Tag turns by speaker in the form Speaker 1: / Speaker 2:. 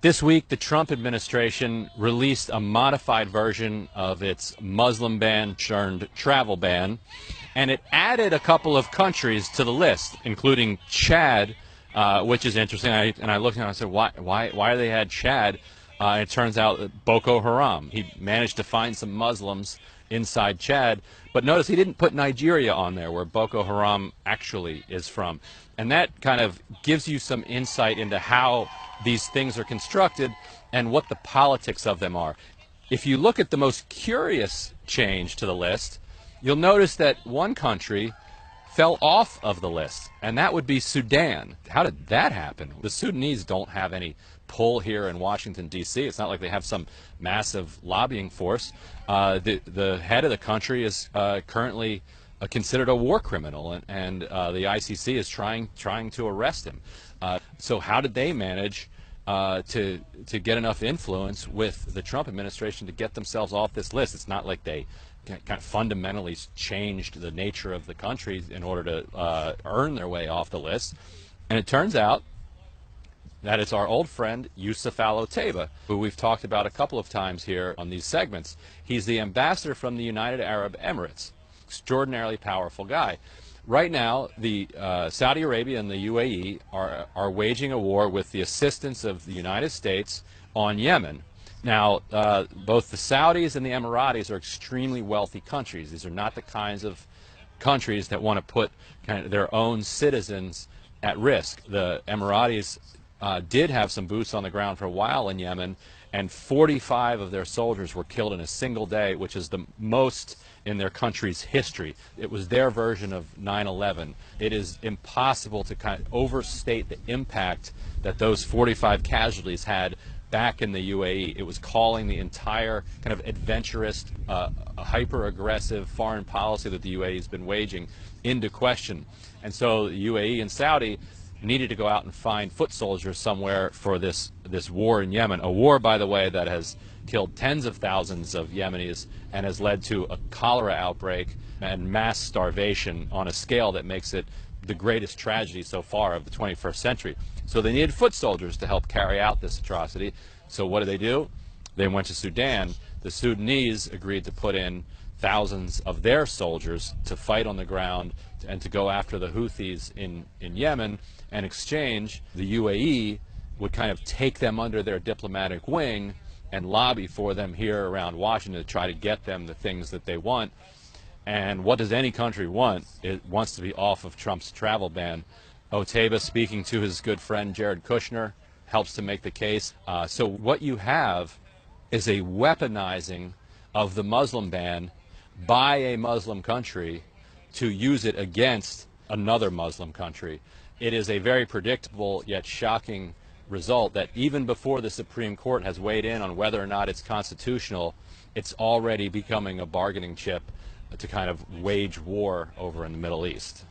Speaker 1: This week, the Trump administration released a modified version of its Muslim ban turned travel ban, and it added a couple of countries to the list, including Chad, which is interesting. And I looked at it and I said, why do they add Chad? It turns out that Boko Haram. He managed to find some Muslims inside Chad, but notice he didn't put Nigeria on there, where Boko Haram actually is from. And that kind of gives you some insight into how these things are constructed and what the politics of them are. If you look at the most curious change to the list, you'll notice that one country fell off of the list, and that would be Sudan. How did that happen? The Sudanese don't have any pull here in Washington, D.C. It's not like they have some massive lobbying force. The head of the country is currently considered a war criminal, and the ICC is trying to arrest him. So how did they manage to get enough influence with the Trump administration to get themselves off this list? It's not like they kind of fundamentally changed the nature of the country in order to earn their way off the list. And it turns out that it's our old friend Yusuf al-Otaiba, who we've talked about a couple of times here on these segments. He's the ambassador from the United Arab Emirates. Extraordinarily powerful guy. Right now, the Saudi Arabia and the UAE are waging a war with the assistance of the United States on Yemen. Now, both the Saudis and the Emiratis are extremely wealthy countries. These are not the kinds of countries that want to put kind of their own citizens at risk. The Emiratis did have some boots on the ground for a while in Yemen, and 45 of their soldiers were killed in a single day, which is the most in their country's history. It was their version of 9/11. It is impossible to kind of overstate the impact that those 45 casualties had back in the UAE. It was calling the entire kind of adventurous, hyper-aggressive foreign policy that the UAE has been waging into question. And so the UAE and Saudi needed to go out and find foot soldiers somewhere for this war in Yemen. A war, by the way, that has killed tens of thousands of Yemenis and has led to a cholera outbreak and mass starvation on a scale that makes it the greatest tragedy so far of the 21st century. So they needed foot soldiers to help carry out this atrocity. So what did they do? They went to Sudan. The Sudanese agreed to put in thousands of their soldiers to fight on the ground and to go after the Houthis in Yemen. In exchange, the UAE would kind of take them under their diplomatic wing and lobby for them here around Washington to try to get them the things that they want. And what does any country want? It wants to be off of Trump's travel ban. Otaiba, speaking to his good friend Jared Kushner, helps to make the case. So what you have is a weaponizing of the Muslim ban by a Muslim country to use it against another Muslim country. It is a very predictable yet shocking result that even before the Supreme Court has weighed in on whether or not it's constitutional, it's already becoming a bargaining chip to kind of wage war over in the Middle East.